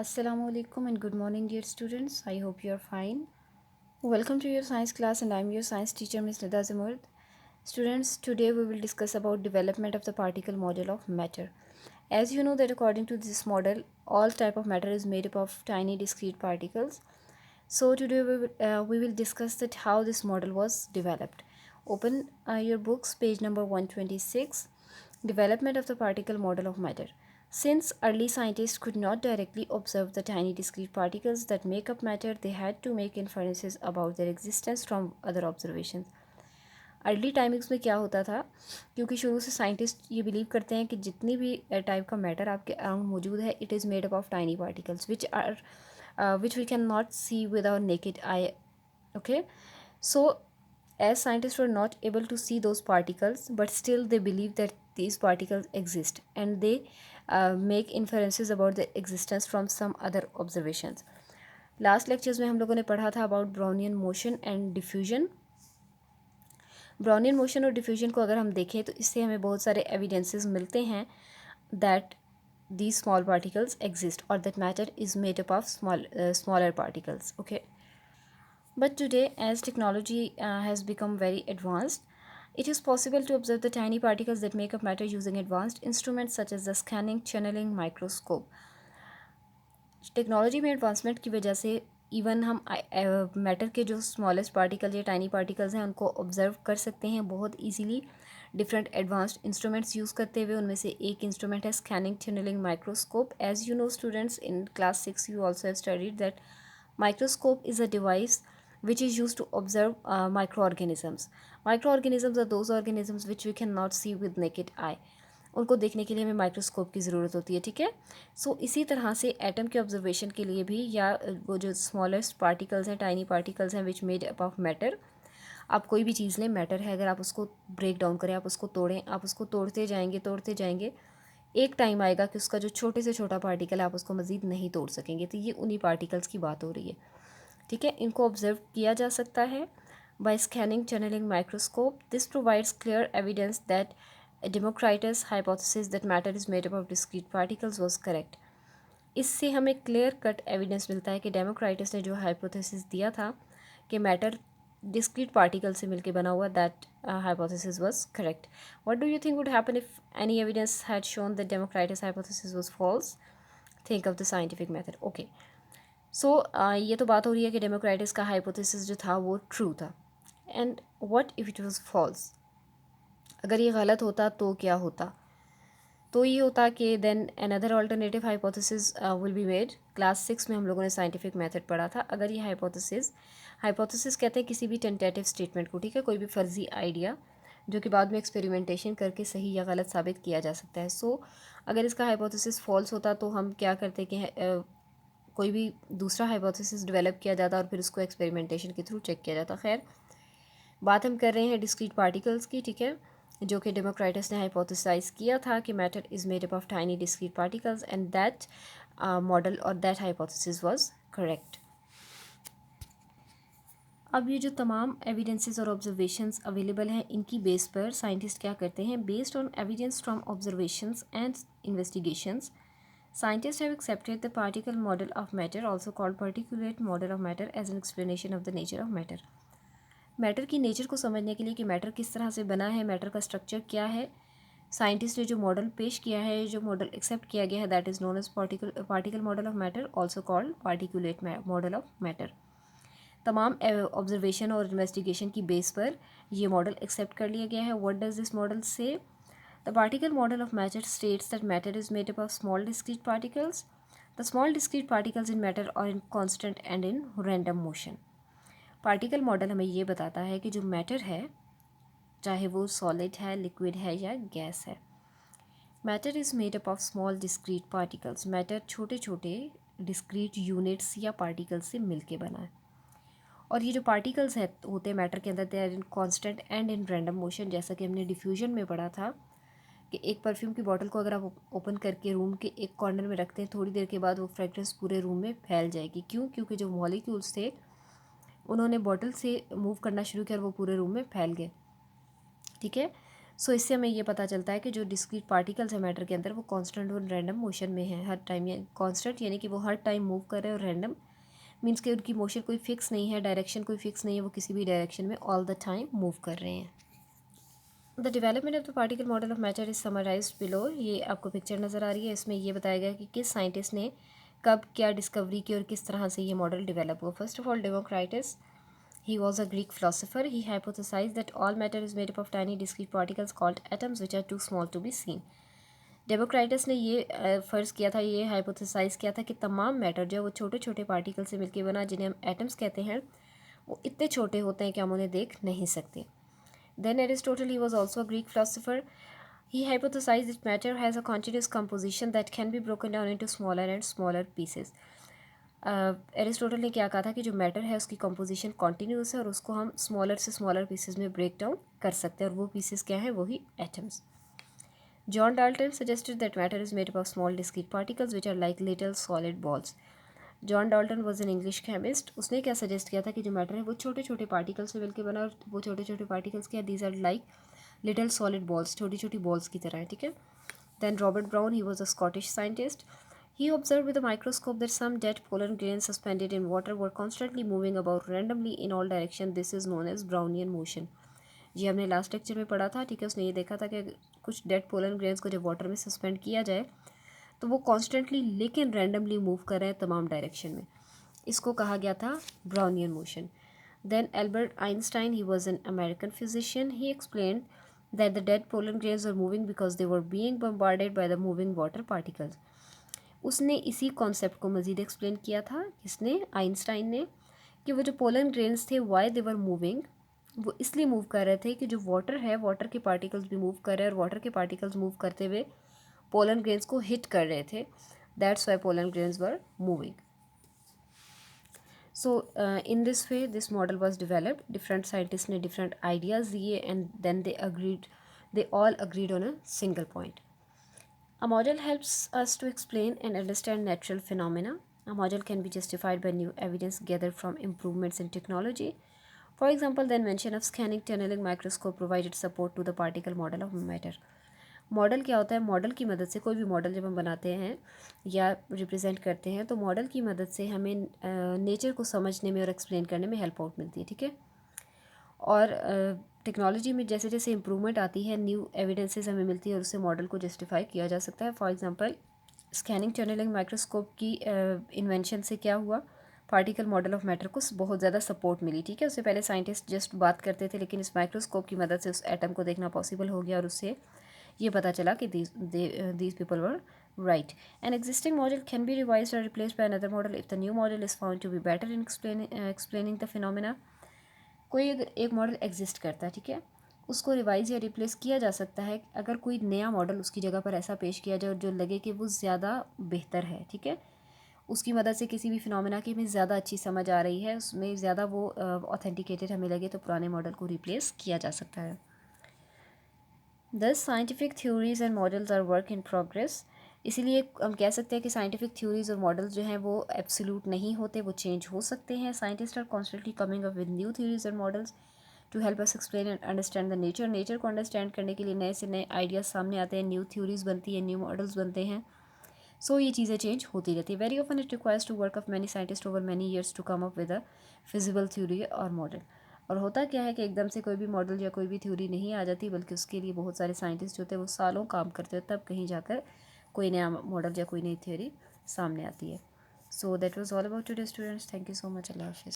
Assalamualaikum and good morning, dear students. I hope you are fine. Welcome to your science class, and I'm your science teacher, Ms. Nida Zamurd. Students, today we will discuss about development of the particle model of matter. As you know that according to this model, all type of matter is made up of tiny discrete particles. So today we will discuss that how this model was developed. Open your books, page number 126, development of the particle model of matter. Since early scientists could not directly observe the tiny discrete particles that make up matter, they had to make inferences about their existence from other observations. Early timings में क्या होता था, क्योंकि शुरू से scientist ये believe करते हैं कि जितनी भी टाइप का मैटर आपके अराउंड मौजूद है, it is made up of tiny particles which we cannot see with our naked eye. Okay, so as scientists were not able to see those particles, but still they believe that these particles exist, and they make inferences about their existence from some other observations. Last lectures में हम लोगों ने पढ़ा था about Brownian motion and diffusion. Brownian motion और diffusion को अगर हम देखें तो इससे हमें बहुत सारे एविडेंसेस मिलते हैं that these small particles exist or that matter is made up of smaller particles. Okay, but today as technology has become very advanced, it is possible to observe the tiny particles that make up matter using advanced instruments such as the scanning channeling microscope. Technology में advancement की वजह से even हम matter के जो smallest particle या tiny particles हैं उनको ऑब्जर्व कर सकते हैं बहुत easily different advanced instruments use करते हुए. उनमें से एक इंस्ट्रूमेंट है scanning tunnelling microscope. As you know students, in class 6 you also have studied that microscope is a device which is used to observe microorganisms. Microorganisms are those organisms which we cannot see with naked eye. उनको देखने के लिए हमें microscope की ज़रूरत होती है. ठीक है, सो इसी तरह से एटम के ऑब्जर्वेशन के लिए भी, या वो जो स्मॉलेस्ट पार्टिकल्स हैं, टाइनी पार्टिकल्स हैं which made up of matter. आप कोई भी चीज़ लें, मैटर है, अगर आप उसको ब्रेक डाउन करें, आप उसको तोड़ें, आप उसको तोड़ते जाएंगे, एक टाइम आएगा कि उसका जो छोटे से छोटा पार्टिकल है आप उसको मज़ीद नहीं तोड़ सकेंगे. तो ये उन्हीं पार्टिकल्स की बात हो रही है. ठीक है, इनको ऑब्जर्व किया जा सकता है by scanning channelling microscope. This provides clear evidence that Democritus hypothesis that matter is made up of discrete particles was correct. इससे हमें क्लियर कट एविडेंस मिलता है कि डेमोक्राइटस ने जो हाइपोथेसिस दिया था कि मैटर डिस्क्रीट पार्टिकल से मिलकर बना हुआ, that hypothesis was correct. What do you think would happen if any evidence had shown that Democritus hypothesis was false? Think of the scientific method. Okay. So ये तो बात हो रही है कि डेमोक्राइटस का हाइपोथेसिस जो था वो ट्रू था. And what if it was false? अगर ये गलत होता तो क्या होता? तो ये होता कि then another alternative hypothesis will be made. Class 6 में हम लोगों ने साइंटिफिक मेथड पढ़ा था. अगर ये हाइपोथेसिस कहते हैं किसी भी टेंटेटिव स्टेटमेंट को, ठीक है, कोई भी फर्जी आइडिया जो कि बाद में एक्सपेरिमेंटेशन करके सही या गलत साबित किया जा सकता है. सो अगर इसका हाइपोथेसिस फॉल्स होता तो हम क्या करते कि कोई भी दूसरा हाइपोथेसिस डेवलप किया जाता और फिर उसको एक्सपेरिमेंटेशन के थ्रू चेक किया जाता. खैर, बात हम कर रहे हैं डिस्क्रीट पार्टिकल्स की. ठीक है, जो कि डेमोक्राइटस ने हाइपोथेसाइज किया था कि matter is made up of tiny discrete particles, and that model और दैट हाइपोथेसिस वाज करेक्ट. अब ये जो तमाम एविडेंसेस और ऑब्जर्वेशंस अवेलेबल हैं, इनकी बेस पर साइंटिस्ट क्या करते हैं? Based on evidence from observations and investigations, scientists have accepted the particle model of matter, also called particulate model of matter, as an explanation of the nature of matter. Matter की nature को समझने के लिए कि matter किस तरह से बना है, मैटर का स्ट्रक्चर क्या है, साइंटिस्ट ने जो मॉडल पेश किया है, जो मॉडल एक्सेप्ट किया गया है, that is known as particle model of matter, also called particulate model of matter. तमाम ऑब्जर्वेशन और इन्वेस्टिगेशन की बेस पर ये मॉडल एक्सेप्ट कर लिया गया है. व्हाट डज दिस मॉडल से? The particle model of matter states that matter is made up of small discrete particles. The small discrete particles in matter are in constant and in random motion. Particle model हमें ये बताता है कि जो matter है, चाहे वो solid है, लिक्विड है या गैस है, matter is made up of small discrete particles. Matter छोटे छोटे डिस्क्रीट यूनिट्स या पार्टिकल्स से मिलके बना है. और ये जो पार्टिकल्स है होते हैं मैटर के अंदर, they are in constant and in random motion. जैसा कि हमने डिफ्यूजन में पढ़ा था कि एक परफ्यूम की बॉटल को अगर आप ओपन करके रूम के एक कॉर्नर में रखते हैं, थोड़ी देर के बाद वो फ्रेगरेंस पूरे रूम में फैल जाएगी. क्यों? क्योंकि जो मॉलिक्यूल्स थे उन्होंने बॉटल से मूव करना शुरू किया और वो पूरे रूम में फैल गए. ठीक है, सो इससे हमें ये पता चलता है कि जो डिस्क्रीट पार्टिकल्स है मैटर के अंदर वो कांस्टेंट और रैंडम मोशन में है हर टाइम। या कांस्टेंट यानी कि वो हर टाइम मूव कर रहे हैं, और रैंडम मीन्स कि उनकी मोशन कोई फिक्स नहीं है, डायरेक्शन कोई फिक्स नहीं है, वो किसी भी डायरेक्शन में ऑल द टाइम मूव कर रहे हैं। The development of the particle model of matter is summarised below. ये आपको पिक्चर नज़र आ रही है, इसमें ये बताया गया कि किस साइंटिस्ट ने कब क्या डिस्कवरी की और किस तरह से ये मॉडल डेवलप हुआ। First of all Democritus, he was a Greek philosopher. He hypothesized that all matter is made up of tiny discrete particles called atoms which are too small to be seen. डेमोक्राइटस ने ये फ़र्ज़ किया था, ये हाइपोथेसाइज़ किया था कि तमाम मैटर जो है वो छोटे छोटे पार्टिकल से मिलकर बना, जिन्हें हम एटम्स कहते हैं, वो इतने छोटे होते हैं कि हम उन्हें देख नहीं सकते। Then Aristotle, he was also a Greek philosopher. He hypothesized that matter has a continuous composition that can be broken down into smaller and smaller pieces. Aristotle ने क्या कहा था कि जो मैटर है उसकी कंपोजिशन कॉन्टीन्यूस है और उसको हम स्मॉलर से स्मॉलर पीसेस में ब्रेक डाउन कर सकते हैं, और वो पीसेस क्या है, वही atoms. John Dalton suggested that matter is made up of small discrete particles which are like little solid balls. John Dalton was an English chemist. उसने क्या सजेस्ट किया था कि जो मैटर है वो छोटे छोटे पार्टिकल से मिलकर बना, और वो छोटे छोटे पार्टिकल्स क्या है, these are like little solid balls, छोटी छोटी बॉल्स की तरह है, ठीक है. Then Robert Brown, he was a Scottish scientist. He observed with a microscope that some dead pollen grains suspended in water were constantly moving about randomly in all directions. This is known as Brownian motion. ये हमने last lecture में पढ़ा था, ठीक है. उसने ये देखा था कि कुछ डेड पोलन ग्रेन्स को जब वाटर में सस्पेंड किया जाए तो वो कॉन्स्टेंटली लेकिन रैंडमली मूव कर रहे हैं तमाम डायरेक्शन में. इसको कहा गया था Brownian motion. Then Albert Einstein, he was an American physician. He explained that the dead pollen grains were moving because they were being bombarded by the moving water particles. उसने इसी कॉन्सेप्ट को मज़ीद explain किया था, किसने, Einstein ने, कि वो जो पोलन ग्रेन्स थे वाई दे वर मूविंग, वो इसलिए मूव कर रहे थे कि जो वाटर है, वाटर के पार्टिकल्स भी मूव कर रहे हैं, और वाटर के पार्टिकल्स मूव करते हुए पोलन ग्रेन्स को हिट कर रहे थे. That's why pollen grains were moving. So in this way this model was developed. Different scientist ने डिफरेंट आइडियाज़ दिए and then they all agreed on a single point. A model helps us to explain and understand natural phenomena. A model can be justified by new evidence gathered from improvements in technology. For example, the invention of scanning tunneling microscope provided support to the particle model of matter. Model क्या होता है, model की मदद से, कोई भी model जब हम बनाते हैं या रिप्रेजेंट करते हैं तो मॉडल की मदद से हमें नेचर को समझने में और एक्सप्लेन करने में हेल्प आउट मिलती है, ठीक है. और टेक्नोलॉजी में जैसे जैसे इम्प्रूवमेंट आती है, न्यू एविडेंसेस हमें मिलती है और उससे मॉडल को जस्टिफाई किया जा सकता है. For example, scanning tunnelling microscope की इन्वेंशन से क्या हुआ, पार्टिकल मॉडल ऑफ मैटर को बहुत ज़्यादा सपोर्ट मिली, ठीक है. उससे पहले साइंटिस्ट जस्ट बात करते थे, लेकिन इस माइक्रोस्कोप की मदद से उस एटम को देखना पॉसिबल हो गया और उससे ये पता चला कि these people were right. An existing model can be revised or replaced by another model if the new model is found to be better in explaining the phenomena. कोई अगर एक मॉडल एग्जिस्ट करता है, ठीक है, उसको रिवाइज या replace किया जा सकता है अगर कोई नया मॉडल उसकी जगह पर ऐसा पेश किया जाए जो लगे कि वो ज़्यादा बेहतर है, ठीक है. उसकी मदद से किसी भी फिनोमेना की हमें ज़्यादा अच्छी समझ आ रही है, उसमें ज़्यादा वो ऑथेंटिकेटेड हमें लगे, तो पुराने मॉडल को रिप्लेस किया जा सकता है. Thus scientific theories and models are work in progress. इसीलिए हम कह सकते हैं कि साइंटिफिक थ्योरीज और मॉडल्स जो हैं वो एब्सोल्यूट नहीं होते, वो चेंज हो सकते हैं. Scientist are constantly coming up with new theories and models to help us explain and understand the nature. Nature को अंडरस्टैंड करने के लिए नए से नए आइडियाज़ सामने आते हैं, न्यू थ्योरीज बनती हैं, न्यू मॉडल्स बनते हैं. सो ये चीज़ें चेंज होती रहती है. Very often it requires to work of many scientist over many years to come up with a feasible theory और मॉडल. और होता क्या है कि एकदम से कोई भी मॉडल या कोई भी थ्योरी नहीं आ जाती, बल्कि उसके लिए बहुत सारे साइंटिस्ट होते हैं, वो सालों काम करते हैं, तब कहीं जाकर कोई नया मॉडल या कोई नई थ्योरी सामने आती है. So that was all about today students. Thank you so much. अल्लाह हाफिज़.